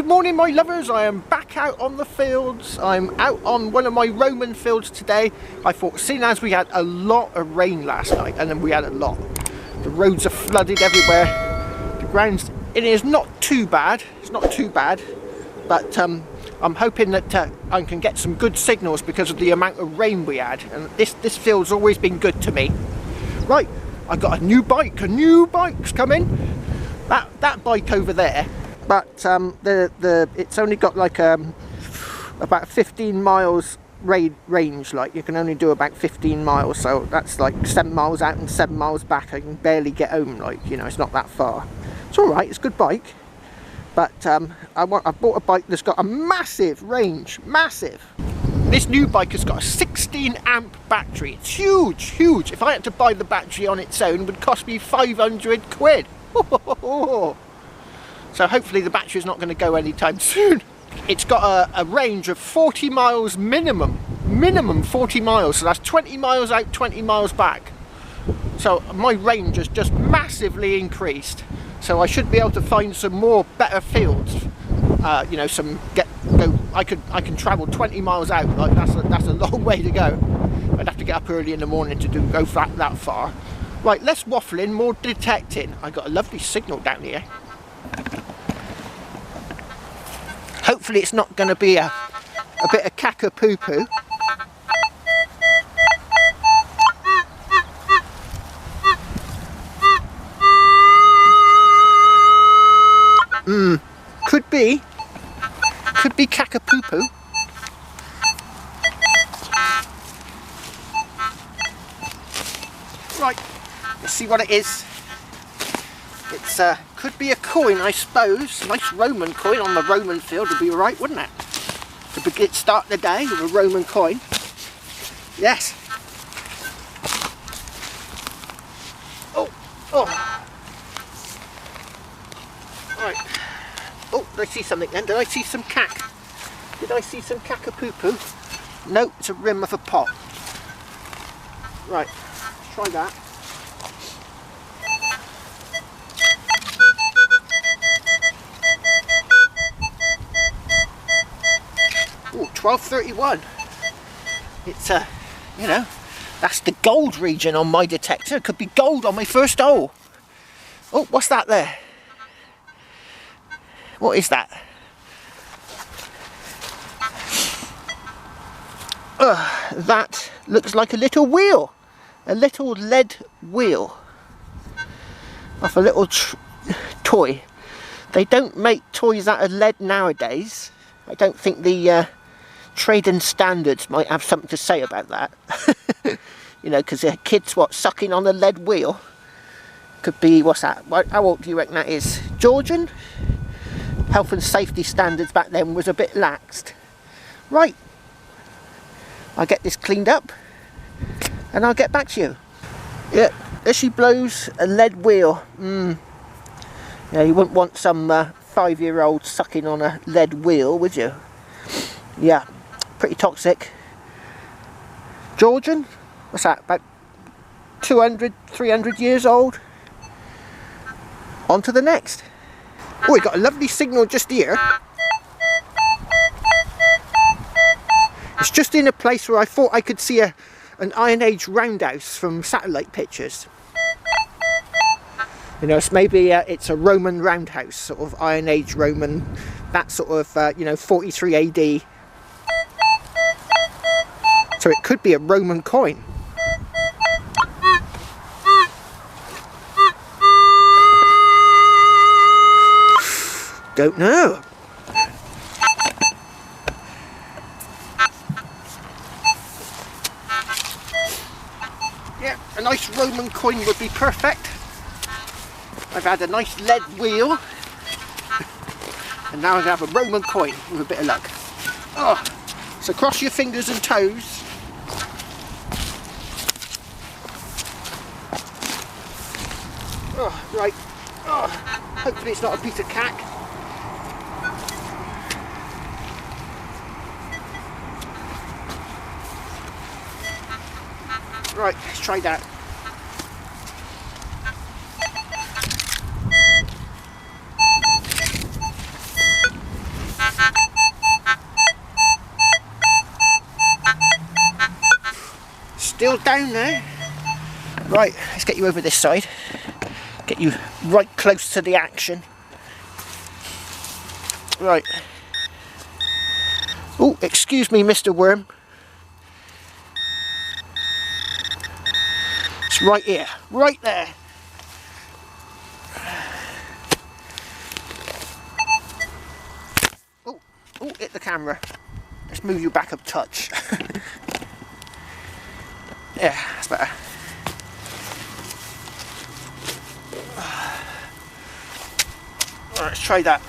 Good morning, my lovers. I am back out on the fields. I'm out on one of my Roman fields today. I thought, seeing as we had a lot of rain last night, and then we had a lot, the roads are flooded everywhere. The ground in here is not too bad. It's not too bad, but I'm hoping that I can get some good signals because of the amount of rain we had. And this field's always been good to me. Right, I got a new bike. A new bike's coming. That bike over there. But it's only got like about 15 miles range. Like, you can only do about 15 miles, so that's like 7 miles out and 7 miles back. I can barely get home. Like, you know, it's not that far. It's all right. It's a good bike. But I bought a bike that's got a massive range. Massive. This new bike has got a 16 amp battery. It's huge, huge. If I had to buy the battery on its own, it would cost me 500 quid. So hopefully the battery is not going to go anytime soon. It's got a range of 40 miles minimum 40 miles, so that's 20 miles out, 20 miles back. So my range has just massively increased, so I should be able to find some more better fields. You know, I can travel 20 miles out. Like, that's a long way to go. I'd have to get up early in the morning to go that far. Right, less waffling, more detecting. I got a lovely signal down here. Hopefully it's not going to be a bit of caca-poo-poo. Could be caca-poo-poo. Right, let's see what it is. It's could be a coin, I suppose. Nice Roman coin on the Roman field would be alright, wouldn't it? To start the day with a Roman coin. Yes. Oh. Right. Oh, did I see something then? Did I see some cack? Did I see some caca-poo-poo? No, it's a rim of a pot. Right, let's try that. Oh, 1231. It's you know, that's the gold region on my detector. It could be gold on my first hole. Oh, what's that there? What is that? That looks like a little wheel. A little lead wheel. Off a little toy. They don't make toys out of lead nowadays. I don't think the trading standards might have something to say about that. You know, because the kids, sucking on a lead wheel. Could be, what's that? How old do you reckon that is? Georgian? Health and safety standards back then was a bit laxed. Right. I'll get this cleaned up and I'll get back to you. Yeah, there she blows, a lead wheel. Yeah, you wouldn't want some 5-year-old sucking on a lead wheel, would you? Yeah, pretty toxic. Georgian? What's that, about 200, 300 years old? On to the next. Oh, we got a lovely signal just here. It's just in a place where I thought I could see an Iron Age roundhouse from satellite pictures. You know, it's maybe it's a Roman roundhouse, sort of Iron Age Roman, that sort of, you know, 43 AD. So it could be a Roman coin. Don't know. Yeah, a nice Roman coin would be perfect. I've had a nice lead wheel, and now I have a Roman coin with a bit of luck. Oh, so cross your fingers and toes. Oh, right. Oh, hopefully it's not a piece of cack. Right, let's try that. still down there. Right, let's get you over this side. Get you right close to the action. Right. Oh, excuse me, Mr. Worm. It's right here, right there. Oh, hit the camera. Let's move you back a touch. Yeah, that's better. Right, let's try that.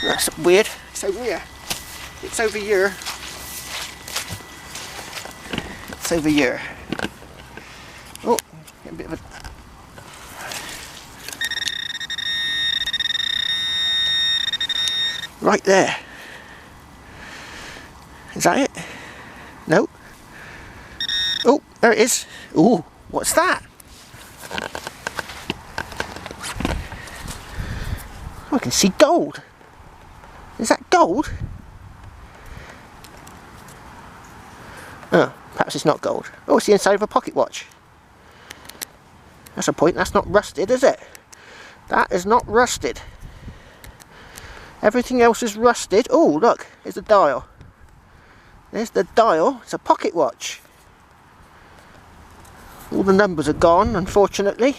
That's weird. It's over here. It's over here. It's over here. Oh, get a bit of a... Right there. Is that it? No. Oh, there it is. Oh, what's that? Oh, I can see gold. Is that gold? Oh, perhaps it's not gold. Oh, it's the inside of a pocket watch. That's a point. That's not rusted, is it? That is not rusted. Everything else is rusted. Oh, look, there's the dial. There's the dial. It's a pocket watch. All the numbers are gone, unfortunately.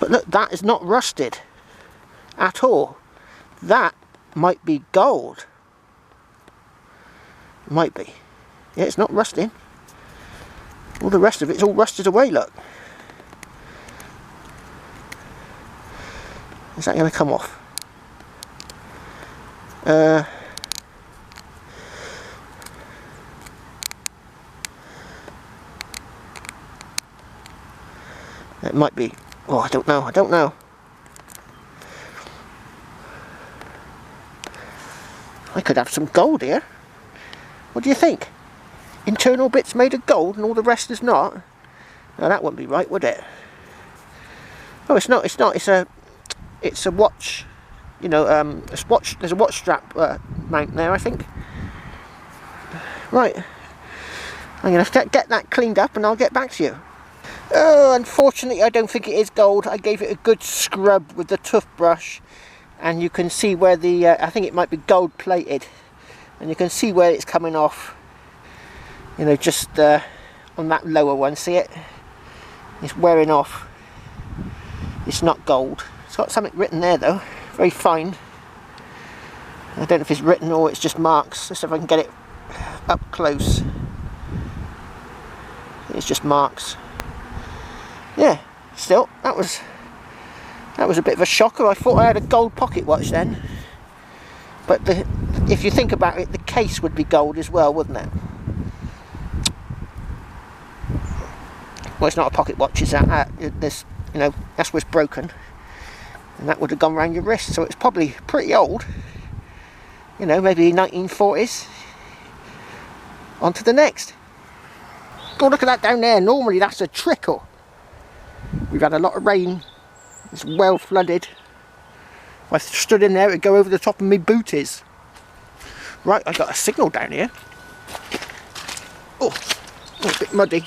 But look, that is not rusted at all. That might be gold. Might be. Yeah, it's not rusting. All the rest of it's all rusted away, look. Is that going to come off? It might be. Oh, I don't know. I don't know. I could have some gold here. What do you think? Internal bits made of gold and all the rest is not? No, that wouldn't be right, would it? Oh, it's not. It's not. It's a watch. You know, there's a watch strap mount there, I think. Right. I'm going to get that cleaned up and I'll get back to you. Oh, unfortunately, I don't think it is gold. I gave it a good scrub with the toothbrush, and you can see where the I think it might be gold plated, and you can see where it's coming off. You know, just on that lower one, see it? It's wearing off. It's not gold. It's got something written there though, very fine. I don't know if it's written or it's just marks. Let's see if I can get it up close. It's just marks. Yeah, still, that was a bit of a shocker. I thought I had a gold pocket watch then. But if you think about it, the case would be gold as well, wouldn't it? Well, it's not a pocket watch, is that? This, you know, that's what's broken. And that would have gone around your wrist, so it's probably pretty old. You know, maybe 1940s. On to the next. Go look at that down there. Normally that's a trickle. We've had a lot of rain. It's well flooded. If I stood in there, it'd go over the top of my booties. Right, I got a signal down here. Oh, a bit muddy.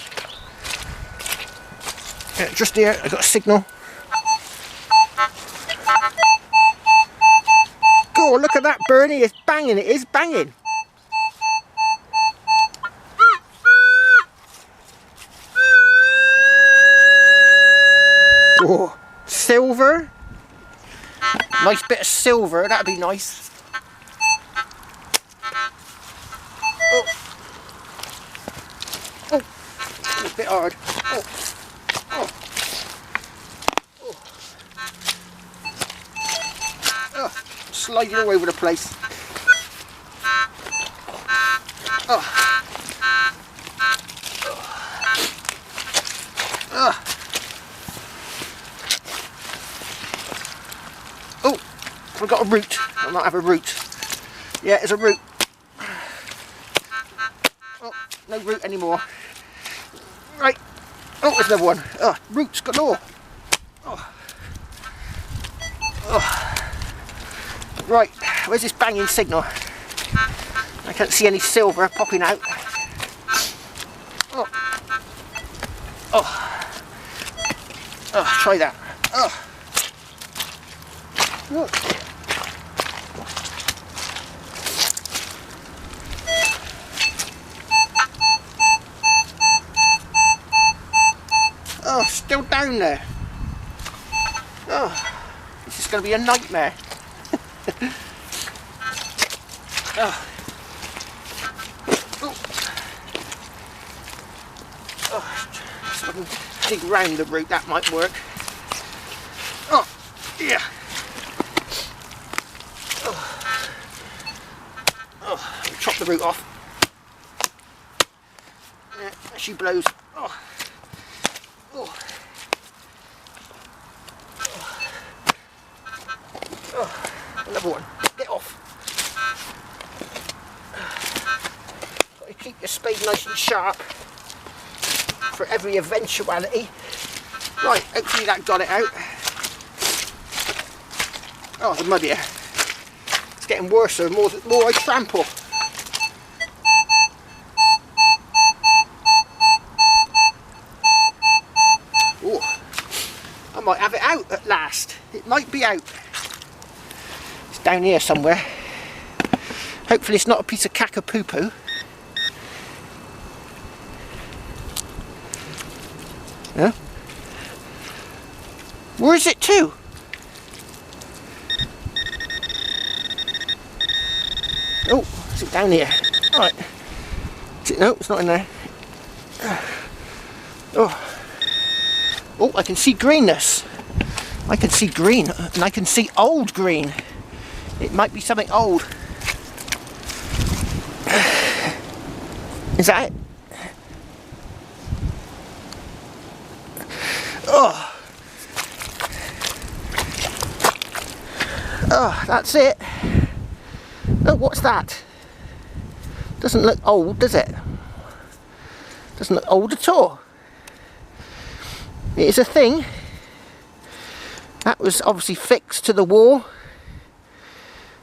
Yeah, just here, I got a signal. Oh, look at that, Bernie. It's banging. It is banging. Oh, silver. Nice bit of silver, that'd be nice. Oh, oh, it's a bit hard. Oh, oh, oh, oh, sliding all over the place. Oh, oh. Oh, I've got a root. I might have a root. Yeah, there's a root. Oh, no root anymore. Right. Oh, there's another one. Oh, roots galore. Oh. Oh. Right, where's this banging signal? I can't see any silver popping out. Oh. Oh. Oh, try that. Oh. Look. Oh, still down there. Oh, this is going to be a nightmare. Oh. Oh. So I can dig round the root, that might work. Oh, yeah. Oh. Oh, chop the root off. Yeah, she blows. Oh. Oh. Oh. Another one. Get off. Got to keep your spade nice and sharp for every eventuality. Right, hopefully that got it out. Oh, the muddier. It's getting worse the more I trample. Oh, I might have it out at last. It might be out. It's down here somewhere. Hopefully it's not a piece of caca-poo-poo. Yeah. Where is it to? Oh, is it down here? Right. Is it? No, it's not in there. Oh. Oh, I can see greenness. I can see green, and I can see old green. It might be something old. Is that it? Oh. Oh, that's it. Oh, what's that? Doesn't look old, does it? Doesn't look old at all. It is a thing. That was obviously fixed to the wall.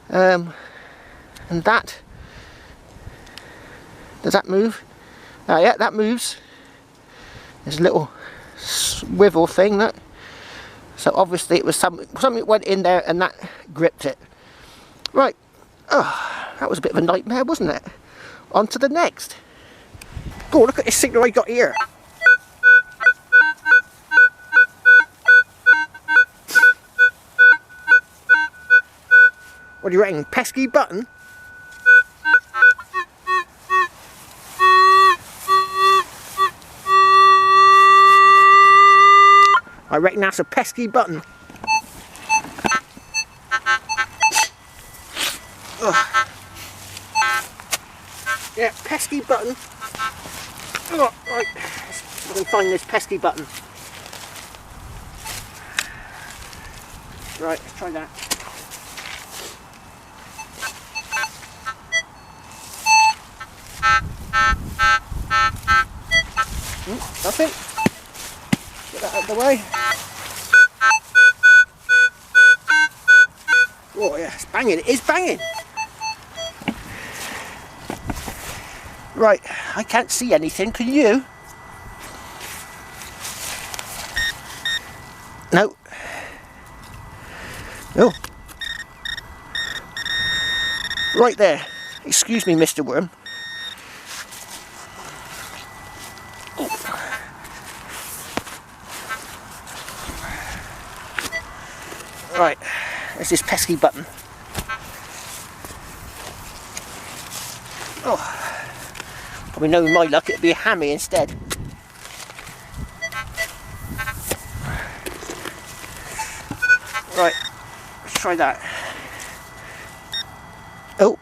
And that... Does that move? Oh yeah, that moves. There's a little swivel thing, that. So obviously it was something went in there and that gripped it. Right. Oh, that was a bit of a nightmare, wasn't it? On to the next. Go, look at this signal I got here. What do you reckon? Pesky button? I reckon that's a pesky button. Ugh. Yeah, pesky button. Oh, right, let's see if I can find this pesky button. Right, let's try that. Nothing. Get that out of the way. Oh yeah, it's banging. It is banging. Right, I can't see anything. Can you? No. Oh. Right there. Excuse me, Mr. Worm. Right, there's this pesky button. Oh, probably knowing my luck, it'd be a hammy instead. Right, let's try that. Oh,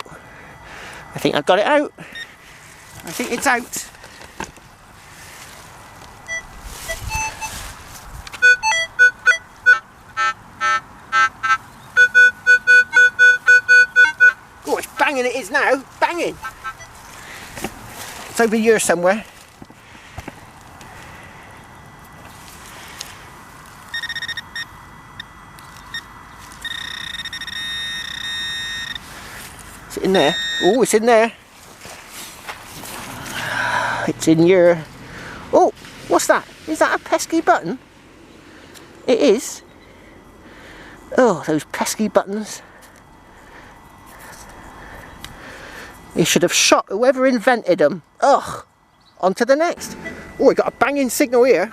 I think I've got it out. I think it's out. Oh, it's banging, it is now. Banging. It's over here somewhere. in there. Oh, it's in there. It's in your... Oh, what's that? Is that a pesky button? It is. Oh, those pesky buttons. You should have shot whoever invented them. Ugh. On to the next. Oh, we got a banging signal here.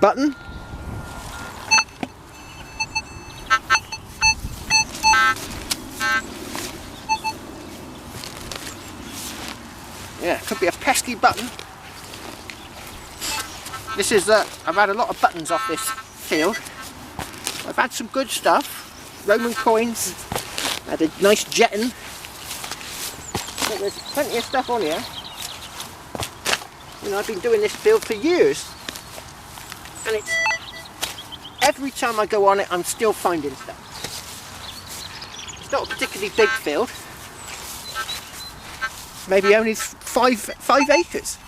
Button. Yeah, could be a pesky button. This is I've had a lot of buttons off this field. I've had some good stuff. Roman coins. Had a nice jetton. But there's plenty of stuff on here. You know, I've been doing this field for years. And it's every time I go on it, I'm still finding stuff. It's not a particularly big field. Maybe only five acres.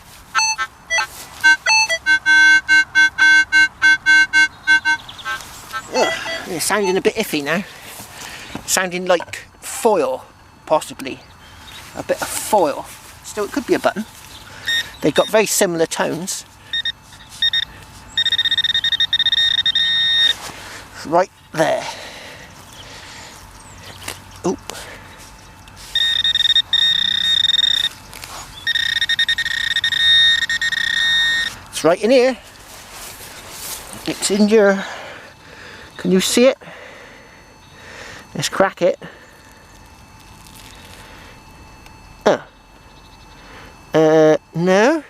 Ugh, it's sounding a bit iffy now. Sounding like foil, possibly. A bit of foil. Still, it could be a button. They've got very similar tones. Right there. Oh. It's right in here. It's in your... Can you see it? Let's crack it. No.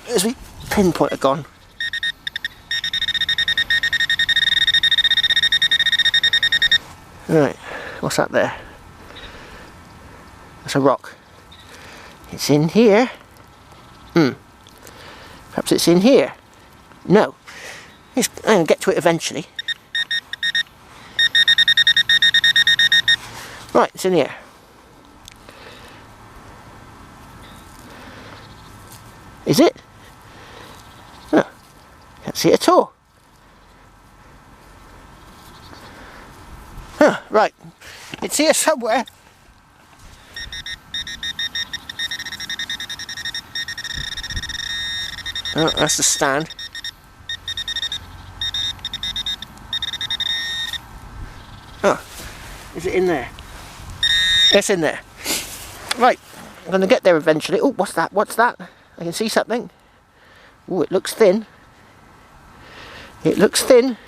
Where's my pinpointer gone? Right, what's that there? That's a rock. It's in here. Perhaps it's in here. No. I'm going to get to it eventually. Right, it's in here. Is it? Oh, can't see it at all. Huh, right, it's here somewhere. Oh, that's the stand. Oh, is it in there? It's in there. Right, I'm going to get there eventually. Oh, what's that? What's that? I can see something. Oh, it looks thin. It looks thin.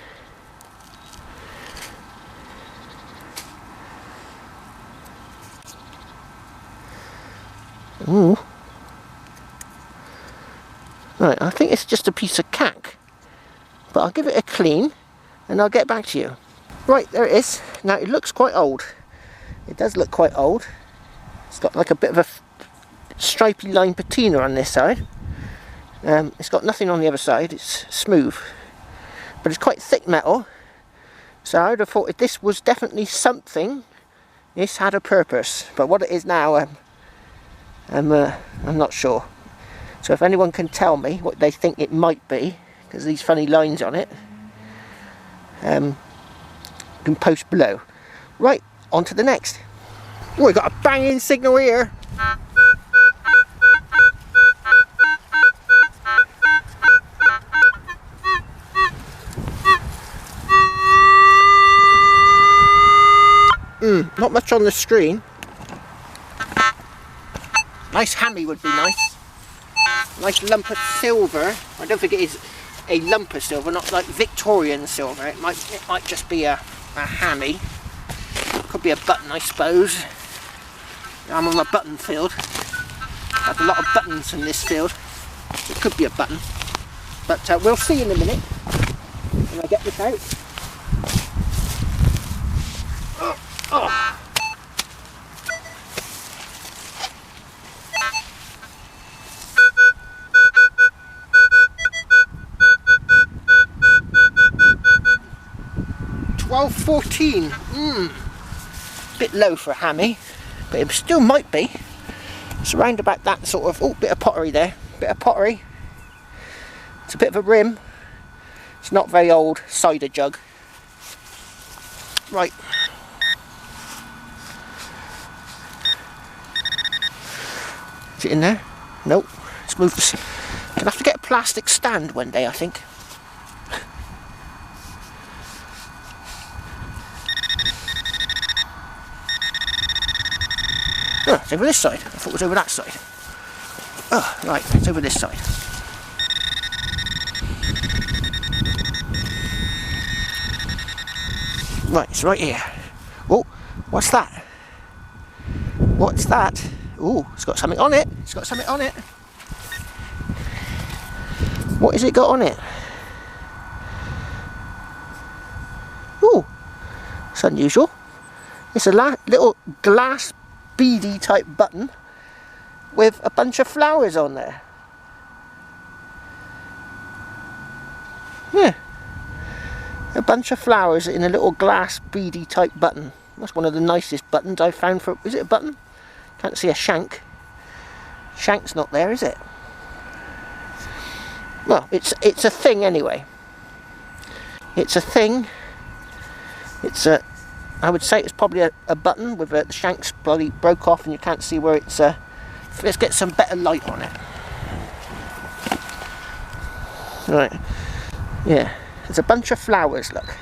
Ooh. Right, I think it's just a piece of cack. But I'll give it a clean and I'll get back to you. Right, there it is. Now it looks quite old. It does look quite old. It's got like a bit of a stripy line patina on this side. It's got nothing on the other side. It's smooth. But it's quite thick metal. So I would have thought if this was definitely something, this had a purpose. But what it is now, I'm not sure. So if anyone can tell me what they think it might be, because these funny lines on it, you can post below. Right, on to the next. Oh, we got a banging signal here. Not much on the screen. Nice hammy would be nice. Nice lump of silver. I don't think it is a lump of silver, not like Victorian silver. It might just be a hammy. Could be a button, I suppose. I'm on a button field. I have a lot of buttons in this field. It could be a button. But we'll see in a minute when I get this out. Oh. 12.14. Bit low for a hammy, but it still might be. It's around about that sort of, oh, bit of pottery there, bit of pottery. It's a bit of a rim. It's not very old cider jug. Right. Is it in there? Nope. Let's move this. Gonna have to get a plastic stand one day, I think. Oh, it's over this side. I thought it was over that side. Oh, right, it's over this side. Right, it's right here. Oh, what's that? What's that? Oh, it's got something on it. It's got something on it. What has it got on it? Oh, it's unusual. It's a little glass beady type button with a bunch of flowers on there. Yeah. A bunch of flowers in a little glass beady type button. That's one of the nicest buttons I've found for... Is it a button? Can't see a shank. Shank's not there, is it? Well, it's a thing anyway. It's a thing. It's a... I would say it's probably a button with the shanks bloody broke off and you can't see where it's... let's get some better light on it. Right. Yeah. There's a bunch of flowers, look.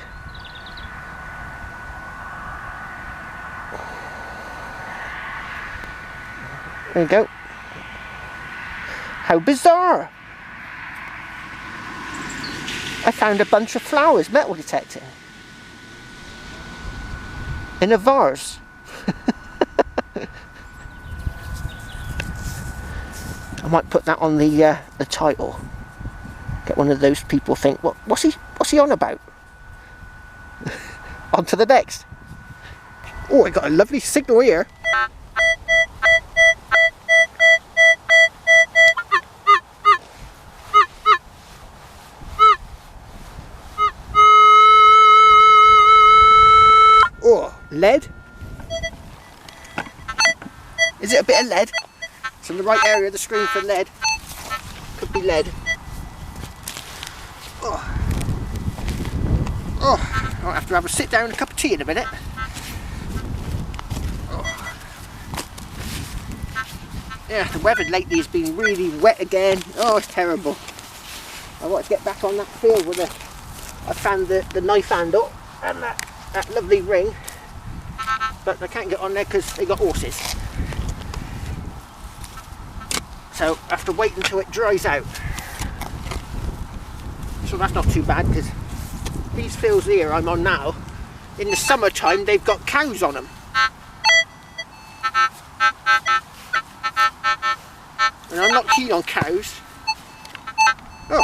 There you go. How bizarre! I found a bunch of flowers metal detecting. In a vase. I might put that on the title. Get one of those people think, what's he on about? On to the next. Oh, I got a lovely signal here. Oh, lead. Is it a bit of lead? It's in the right area of the screen for lead. Could be lead. Oh, I'll have to have a sit down and a cup of tea in a minute. Oh. Yeah, the weather lately has been really wet again. Oh, it's terrible. I want to get back on that field with I found the knife handle and that lovely ring, but I can't get on there because they got horses. So I have to wait until it dries out. So that's not too bad because these fields here I'm on now, in the summertime they've got cows on them. And I'm not keen on cows. Oh.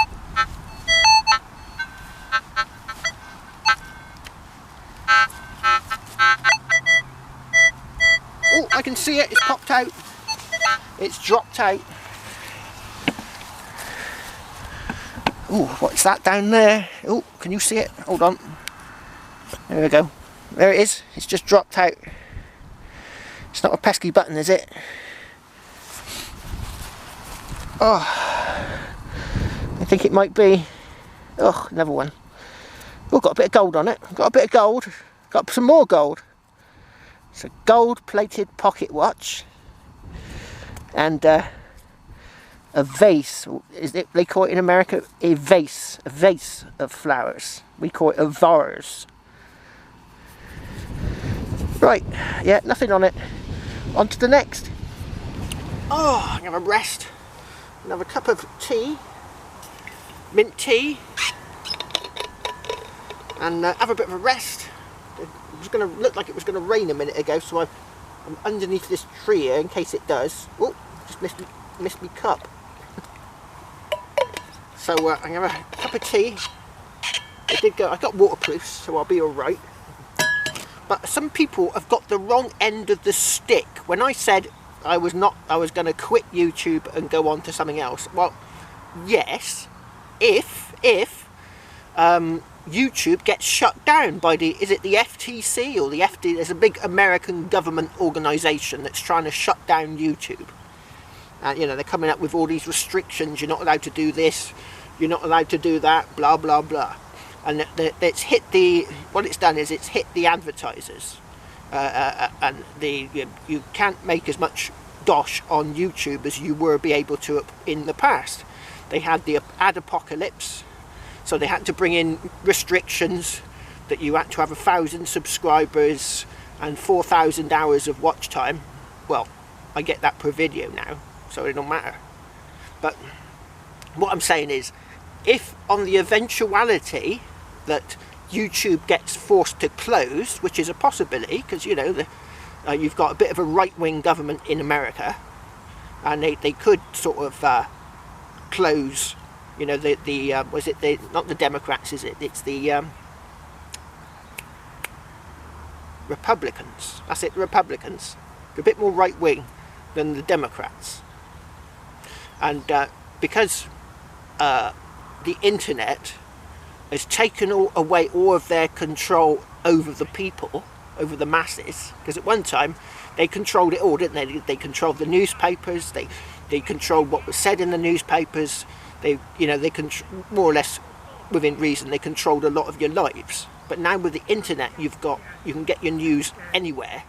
Oh, I can see it, it's popped out. It's dropped out. Oh, what's that down there? Oh, can you see it? Hold on. There we go. There it is. It's just dropped out. It's not a pesky button, is it? Oh, I think it might be. Oh, another one. Oh, got a bit of gold on it. Got a bit of gold. Got some more gold. It's a gold-plated pocket watch. And a vase, is it, they call it in America a vase of flowers. We call it a vase. Right, yeah, nothing on it. On to the next. Oh, I'm gonna have a rest. Another cup of tea, mint tea, and have a bit of a rest. It was gonna look like it was gonna rain a minute ago, so I'm underneath this tree here in case it does. Oh, just missed me cup. So I'm gonna have a cup of tea. I got waterproofs, so I'll be alright. But some people have got the wrong end of the stick. When I said I was going to quit YouTube and go on to something else. Well, yes, if YouTube gets shut down by is it the FTC or the FD? There's a big American government organisation that's trying to shut down YouTube. And you know, they're coming up with all these restrictions. You're not allowed to do this, you're not allowed to do that, blah blah blah. And it's hit the, what it's done is it's hit the advertisers, and you can't make as much dosh on YouTube as you were be able to in the past. They had the ad apocalypse, so they had to bring in restrictions that you had to have 1,000 subscribers and 4,000 hours of watch time. Well, I get that per video now, so it don't matter. But what I'm saying is, if on the eventuality that YouTube gets forced to close, which is a possibility, because you know you've got a bit of a right-wing government in America, and they could sort of close, you know, was it the, not the Democrats, is it? It's the Republicans. That's it, the Republicans. They're a bit more right-wing than the Democrats. And because the internet has taken away all of their control over the people, over the masses, because at one time they controlled it all, didn't they? They controlled the newspapers, they controlled what was said in the newspapers, they more or less, within reason, they controlled a lot of your lives. But now with the internet, you can get your news anywhere.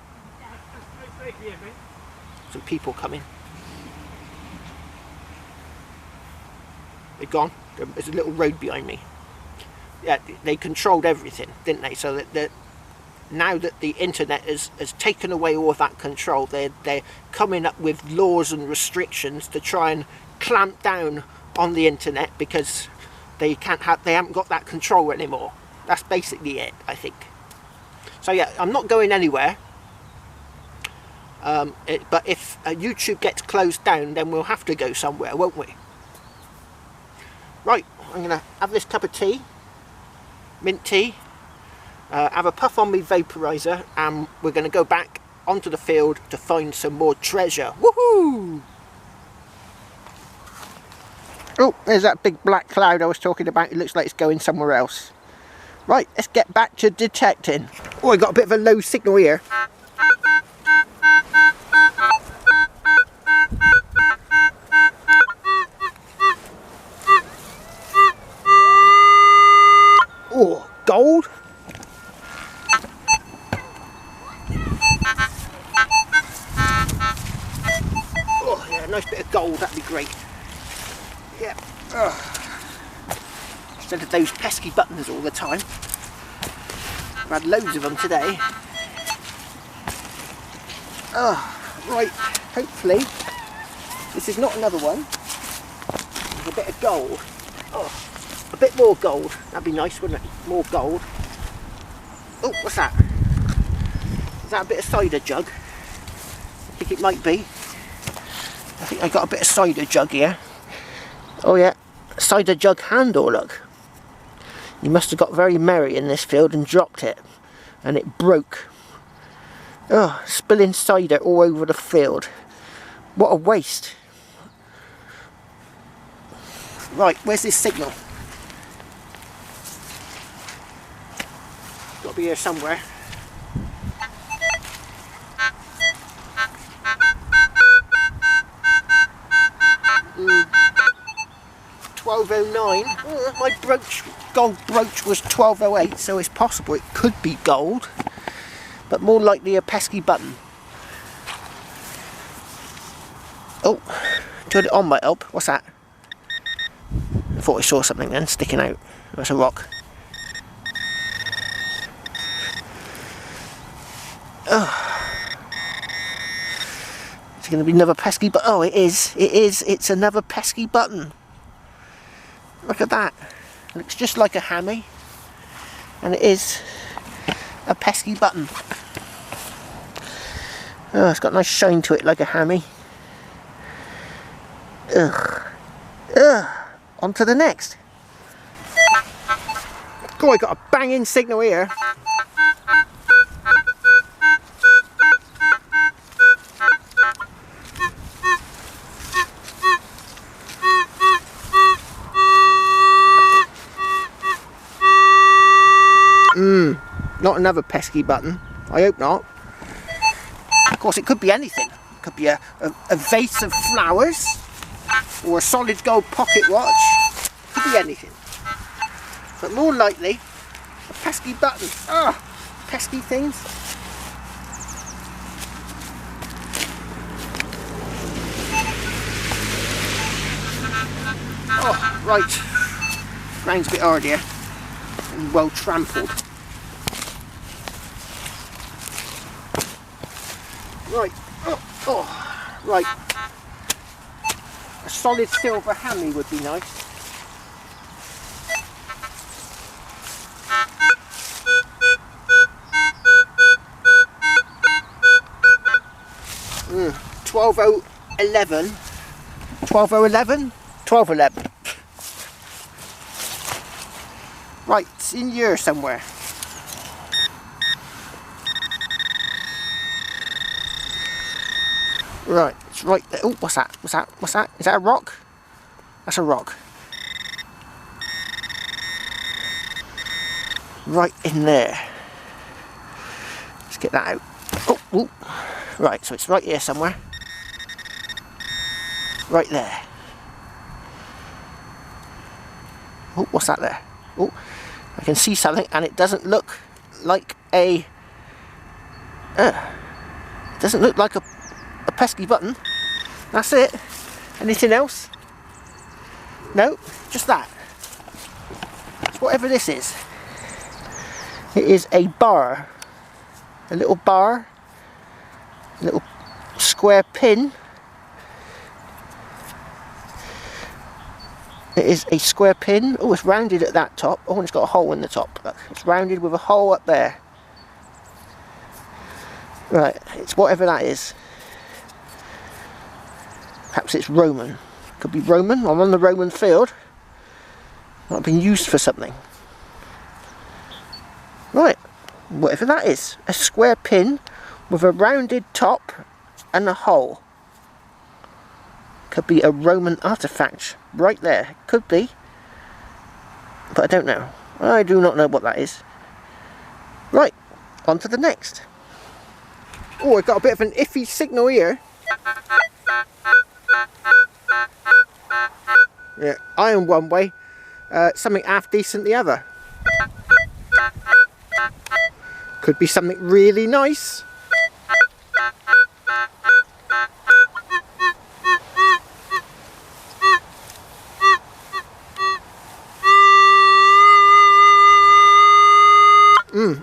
Some people coming. They're gone. There's a little road behind me. Yeah, they controlled everything, didn't they? So that now that the internet has taken away all of that control, they're coming up with laws and restrictions to try and clamp down on the internet, because they haven't got that control anymore. That's basically it, I think. So yeah, I'm not going anywhere. But if YouTube gets closed down, then we'll have to go somewhere, won't we? Right, I'm going to have this cup of tea, mint tea, have a puff on my vaporizer, and we're going to go back onto the field to find some more treasure. Woohoo! Oh, there's that big black cloud I was talking about. It looks like it's going somewhere else. Right, let's get back to detecting. Oh, I got a bit of a low signal here. Oh, gold. Oh yeah, a nice bit of gold, that'd be great. Yeah. Instead of those pesky buttons all the time. I've had loads of them today. Right, hopefully this is not another one. There's a bit of gold. Oh, a bit more gold. That'd be nice, wouldn't it? More gold. Oh, what's that? Is that a bit of cider jug? I think it might be. I think I got a bit of cider jug here. Oh yeah, cider jug handle, look. You must have got very merry in this field and dropped it, and it broke. Oh, spilling cider all over the field. What a waste. Right, where's this signal? Got to be here somewhere. Mm. 1209. Oh, my gold brooch was 1208, so it's possible it could be gold, but more likely a pesky button. Oh, turn it on might help. What's that? I thought I saw something then sticking out. That's a rock. Oh. It's going to be another pesky button. Oh, it is. It is. It's another pesky button. Look at that. It looks just like a hammy. And it is a pesky button. Oh, it's got a nice shine to it like a hammy. Ugh. Ugh. On to the next. Oh, I got a banging signal here. Not another pesky button. I hope not. Of course, it could be anything. Could be a vase of flowers, or a solid gold pocket watch. Could be anything. But more likely, a pesky button. Ah, pesky things. Oh, right. Ground's a bit hard here and well trampled. Right. Oh, right. A solid silver hammy would be nice. Mm, 12011. 12011? 1211. Right, it's in here somewhere. Right, it's right there. Oh, what's that? What's that? What's that? Is that a rock? That's a rock. Right in there. Let's get that out. Oh, oh. Right, so it's right here somewhere. Right there. Oh, what's that there? Oh, I can see something, and it doesn't look like a... it doesn't look like a pesky button. That's it. Anything else? No, just that. It's whatever this is. It is a bar. A little bar. A little square pin. It is a square pin. Oh, it's rounded at that top. Oh, and it's got a hole in the top. Look, it's rounded with a hole up there. Right, it's whatever that is. Perhaps it's Roman. Could be Roman. I'm on the Roman field. Might have been used for something. Right, whatever that is. A square pin with a rounded top and a hole. Could be a Roman artifact right there. Could be. But I don't know. I do not know what that is. Right, on to the next. Oh, I've got a bit of an iffy signal here. Yeah, iron one way, something half decent the other. Could be something really nice.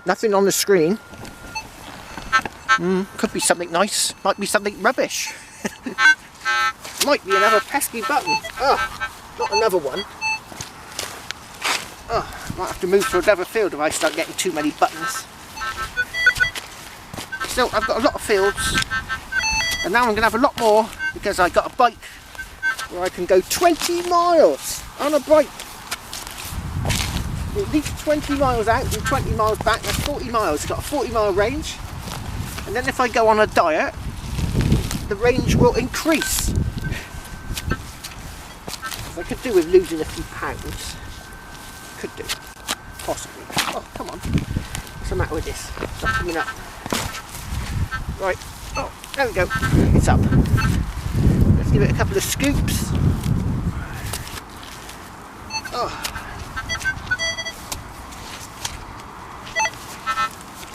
Nothing on the screen. Could be something nice. Might be something rubbish. Might be another pesky button. Oh, not another one. Oh, might have to move to another field if I start getting too many buttons. Still, I've got a lot of fields, and now I'm going to have a lot more because I got a bike where I can go 20 miles on a bike. At least 20 miles out and 20 miles back. That's 40 miles. It's got a 40-mile range. And then if I go on a diet, the range will increase. I could do with losing a few pounds. Could do. Possibly. Oh, come on. What's the matter with this? It's not coming up. Right. Oh, there we go. It's up. Let's give it a couple of scoops. Oh.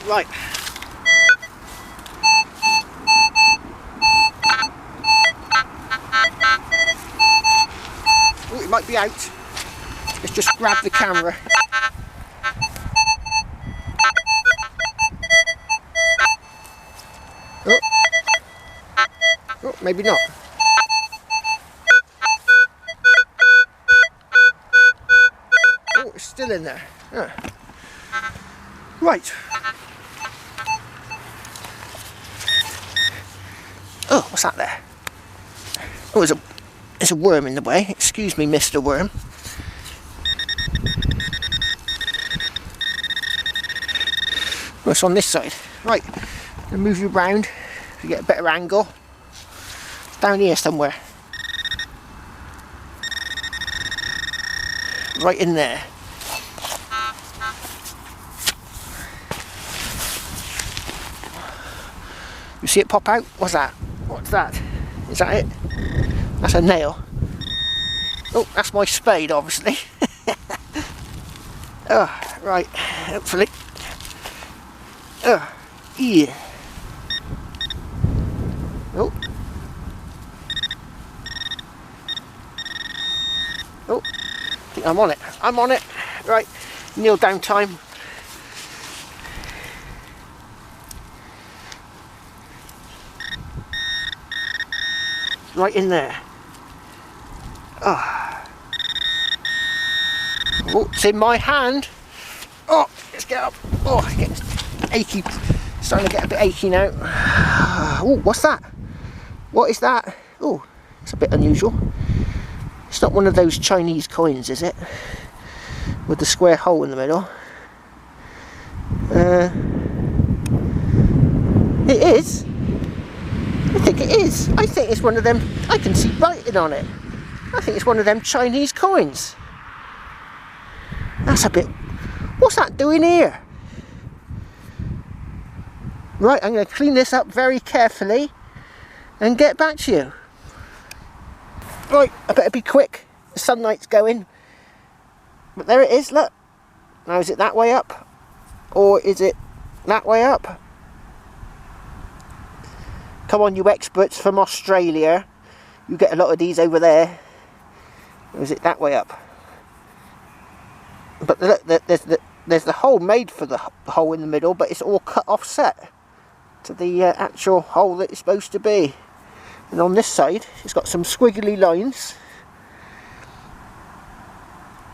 Right. Oh, it might be out. Let's just grab the camera. Oh. Oh, maybe not. Oh, it's still in there. Oh. Right. Oh, what's that there? Oh, there's a worm in the way. Excuse me, Mr. Worm. Oh, it's on this side. Right, I'll move you round to get a better angle. Down here somewhere. Right in there. You see it pop out? What's that? What? What's that? Is that it? That's a nail. Oh, that's my spade, obviously. Oh, right, hopefully. Oh, yeah. Oh. Oh, I think I'm on it. I'm on it. Right, kneel down time. Right in there. Oh. Oh, it's in my hand. Oh, let's get up. Oh, it's getting achy. Starting to get a bit achy now. Oh, what's that? What is that? Oh, it's a bit unusual. It's not one of those Chinese coins, is it? With the square hole in the middle. It is. I think it is. I think it's one of them. I can see writing on it. I think it's one of them Chinese coins. That's a bit... What's that doing here? Right, I'm going to clean this up very carefully and get back to you. Right, I better be quick. The sunlight's going. But there it is, look. Now is it that way up? Or is it that way up? Come on, you experts from Australia. You get a lot of these over there. Or is it that way up? But look, there's the hole made for the hole in the middle, but it's all cut offset to the actual hole that it's supposed to be. And on this side, it's got some squiggly lines.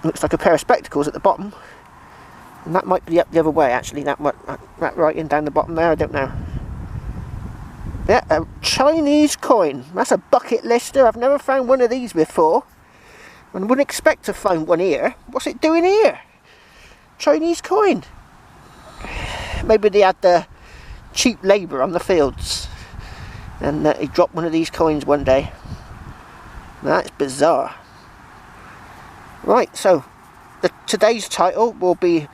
Looks like a pair of spectacles at the bottom. And that might be up the other way, actually. That writing down the bottom there, I don't know. Yeah, a Chinese coin. That's a bucket lister. I've never found one of these before. I wouldn't expect to find one here. What's it doing here? Chinese coin. Maybe they had the cheap labour on the fields. And he dropped one of these coins one day. That's bizarre. Right, so today's title will be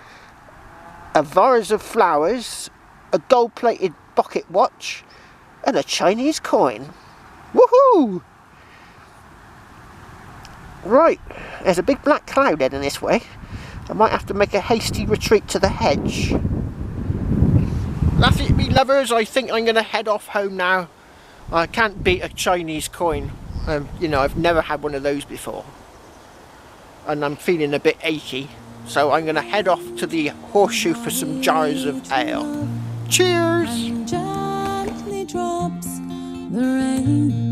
a vase of flowers, a gold-plated pocket watch, and a Chinese coin. Woohoo! Right, there's a big black cloud heading this way. I might have to make a hasty retreat to the hedge. That's it, me lovers. I think I'm going to head off home now. I can't beat a Chinese coin. You know, I've never had one of those before. And I'm feeling a bit achy. So I'm going to head off to the horseshoe for some jars of ale. Cheers! Gently drops the rain.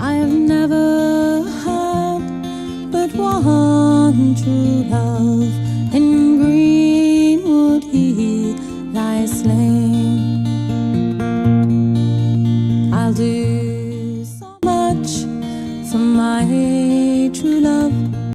I have never had but one true love.